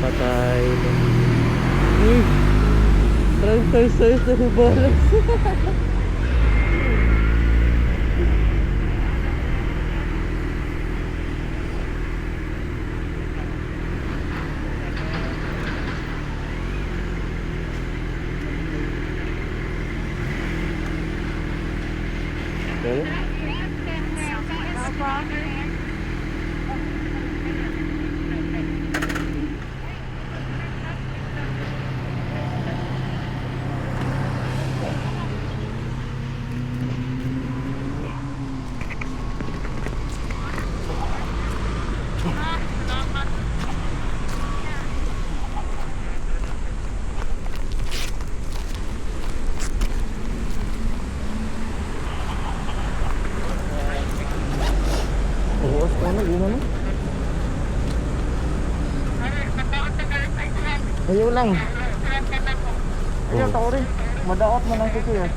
patay. Uy! Transfer sa balas. Okay. Oo, ano, yun ano? Ayaw lang. Ayaw, tao rin. Madaot mo lang kasi eh.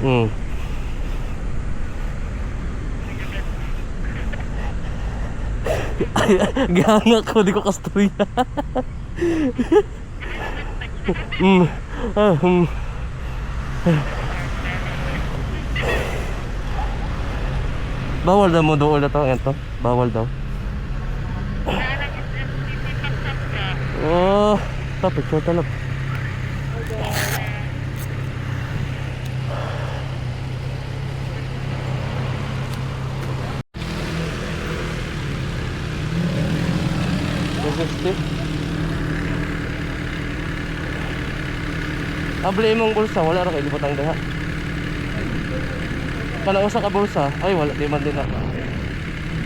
Hmm. Gihanga ko, di ko kasturya. Hmm. Ah, hmm. Bawal daw mo doon na to, ito. Bawal daw. Oh, tapos ko talap. Abli mong bulsa, wala ra kay libutang diha. Kana usa ka bulsa, ay wala di man din na.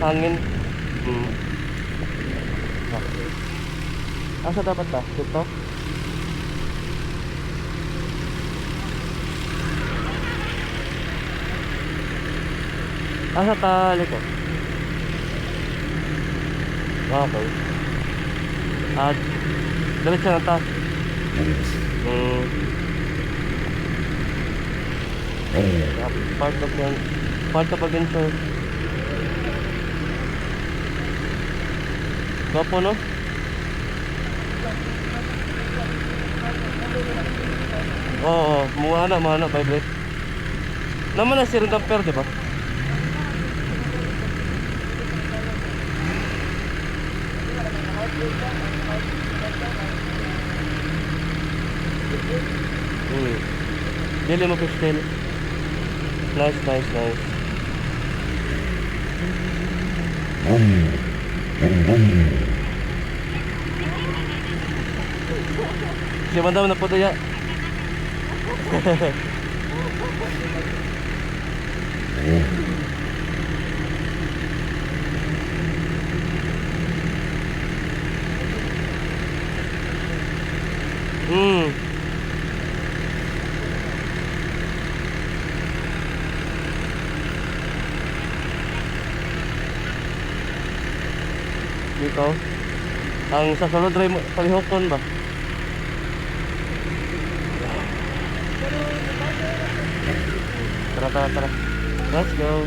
Hangin. Hmm. Asa dapat ta? Dito. Asa ta liko? Okay. Diretso na ta. Hmm. Part of adventure. Gwapo no? Oo, mana vibrate. Naman na sirang damper, di ba? Dili mo pistil. Nice. Si Madam na po ya. Dito. Ang sa sulod ray palihokon ba? Tara. Let's go.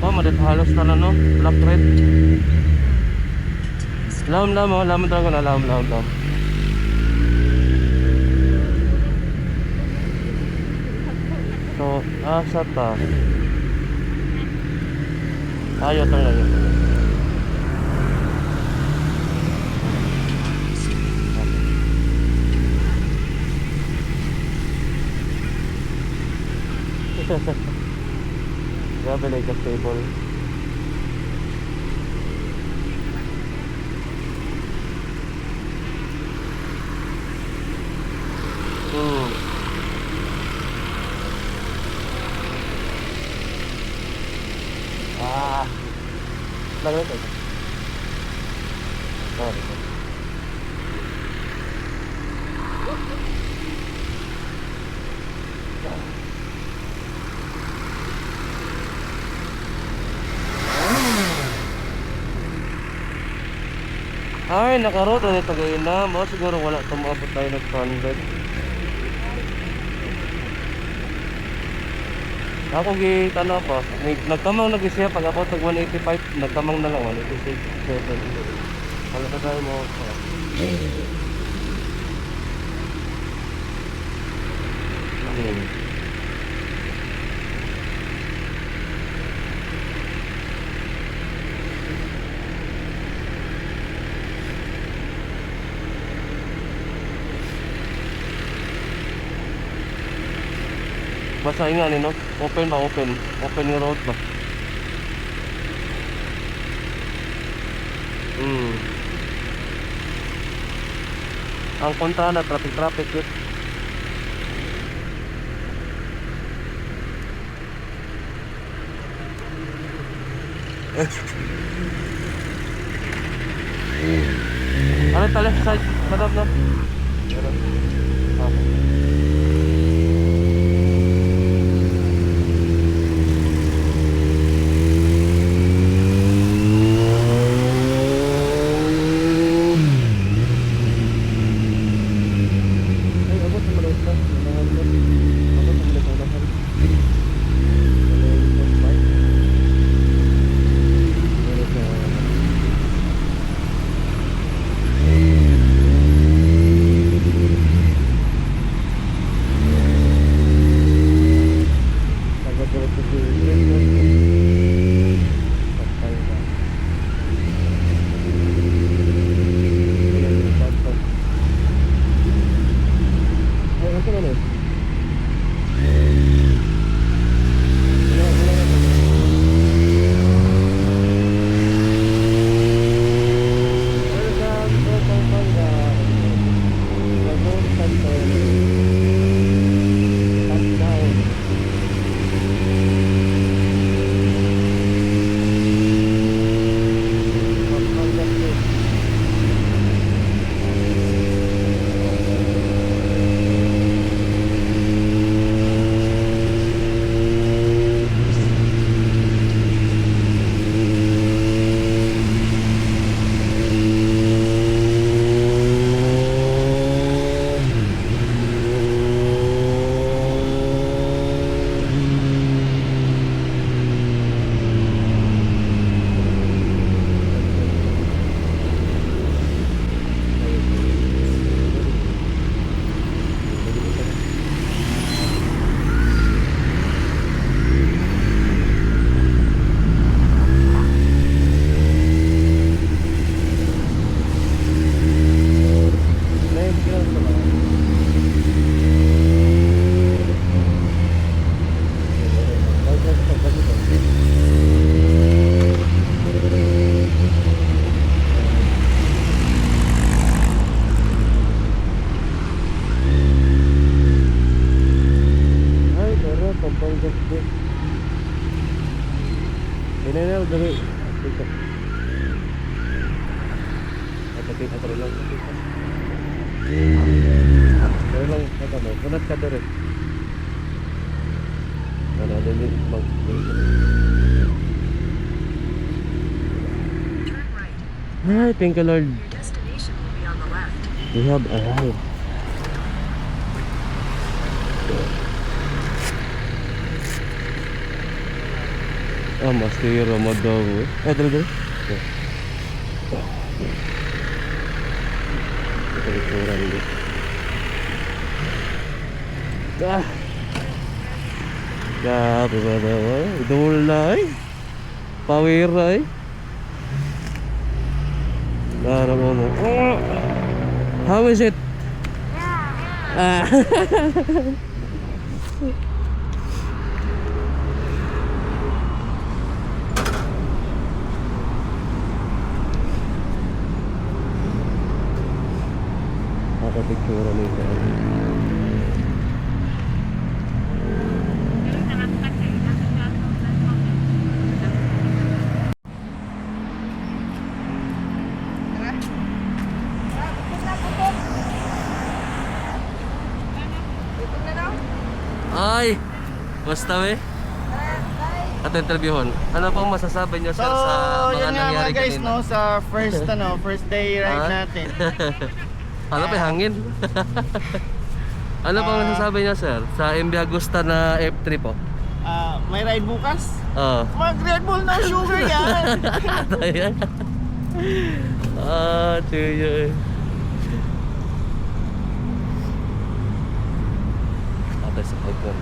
Oh, madit halos na no. Black red. Lam talaga na lam. So, asa ta? Ayaw talaga yun. Grabe like a stable. Lagay ko. Ay, nakaroon na tagayin na. Mo siguro wala tumabot tayo ng 100. Ako gitana pa. Nagtamang nag-isya pag ako tag 185, nagtamang na lang 186. 7. Wala ka tayo mo. Basta nga ni no? Open ba? Open. Open nga road ba? Ang kontra na traffic yun. Ano ta left side? Madam no? Hi, thank you Lord. Your destination will be on the left. We have arrived. Masih Ramadan. Dali. Ito kurang dito. Grabe ba naman? Idol na eh. Pawira eh. How is it? Picture nito. Ay, basta eh. At interviewon. Ano pong masasabi niyo sir So, sa mga yun nga nangyari mga guys, kanina? no, sa first day ride Ah? natin. Ano pa hangin? Ano pong masasabi niyo sir sa MV Agusta na F3 po? May ride bukas? Oo. Mag Red Bull no sugar yan! Ayan. Chuyo. Atay sa pagkan.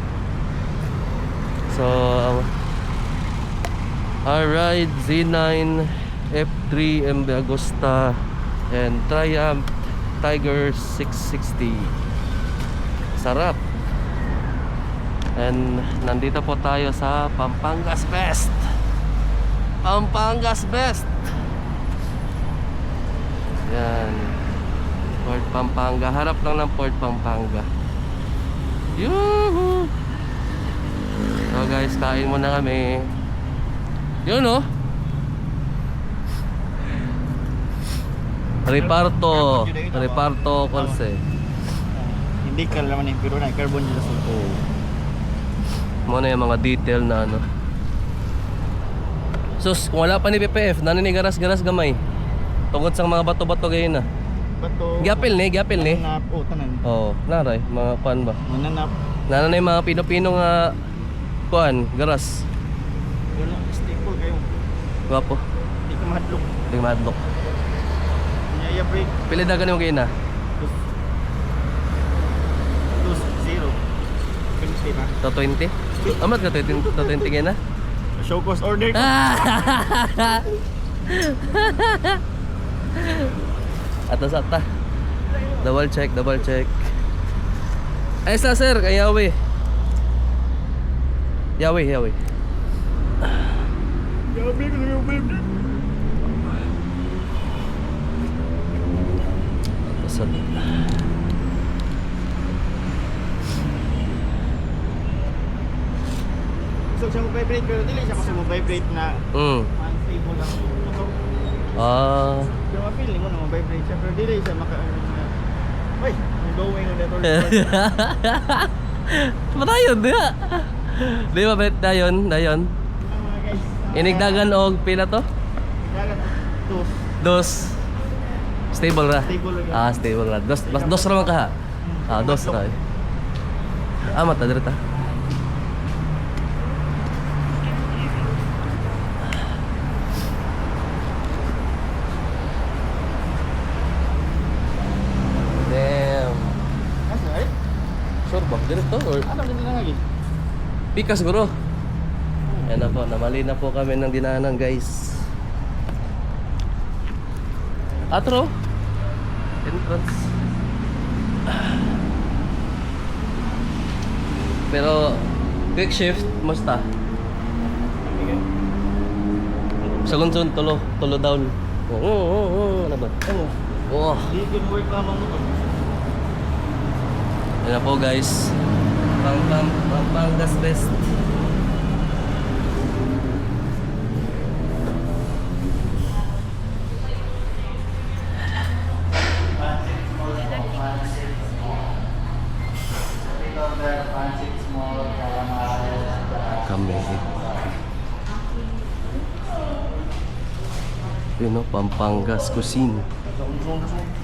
So, our ride Z9, F3, MV Agusta, and Triumph Tiger 660. Sarap. And nandito po tayo sa Pampangas Best. Pampangas Best. Yan. Port Pampanga. Harap lang ng Port Pampanga. Yuhu! So guys, kain muna kami. Yun oh. Reparto Colse. Hindi ka naman yung pero na carbon dito sa Muna yung mga detail na ano. Sus, kung wala pa ni PPF, nani garas-garas gamay. Tungkol sa mga bato-bato gayon na. Bato. Gyapil ni. Nanap. Oh, tanan. Oo, naray, mga kuan ba? Nanap. Nanay mga pino-pino nga kuan, garas. Wala, staple kayo. Gwapo. Hindi ka mahadlok. Hindi madlok. Nyaya break. Pili dagan yung gayon na. 2-0. 20 na. To 20? Amat ka to 20 gayon na? Show cause order ko. Atas ata. Double check. Ay sa sir, kay Yahweh. Yahweh. Yabi ko na yung baby. Atas ata. So siya mag-vibrate pero dili siya kasi mag-vibrate na unstable lang. So, pero ma-feel mo na mag-vibrate siya pero dili siya maka Uy, I'm going on that order. Matayon diha. Di ba bet dayon? Mga guys. Inigdagan og pila to? Dagan. Dos. Stable ra. Stable ra. Stable ra. Dos ra man ka ha. Dos ra. Mata direta. Damn. Asa ay? Sure ba? Direta or Ano din na lagi? Pika siguro. Yan na po, namali na po kami ng dinaanan guys. Atro. Entrance. Pero quick shift, musta? Sagunson, tulo down. Ano ba? Oh. Di good work lamang mo. Yan na po guys. Pampangas Best. Kami. Yun o, Pampangas Cuisine.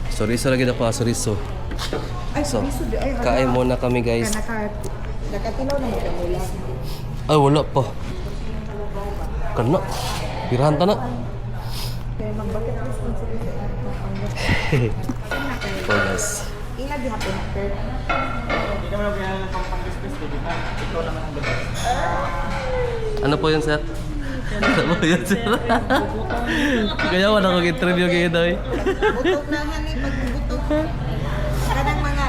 Soriso lagi na pa, soriso. So, kain muna kami guys. Nakatilaw na magkamula. Ay, wala pa. Kana. Pirahan ta na. Kaya magbakit responsibility sa So guys. Ila di hapon after. Hindi ka man kailangan ng pang-discuss di ba? Ikaw naman ang gabay. Ano po yun, sir? Ano po yun, sir? Kaya wala kong interview kayo daw eh. Butok na hani pagbutok. Kanang mga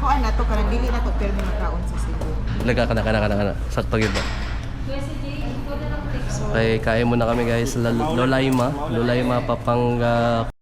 kuan na to kanang dili na to pero may makaon sa Cebu. Kana. Sakto yun ba? Okay, kain muna kami guys. Lolaima, Pampanga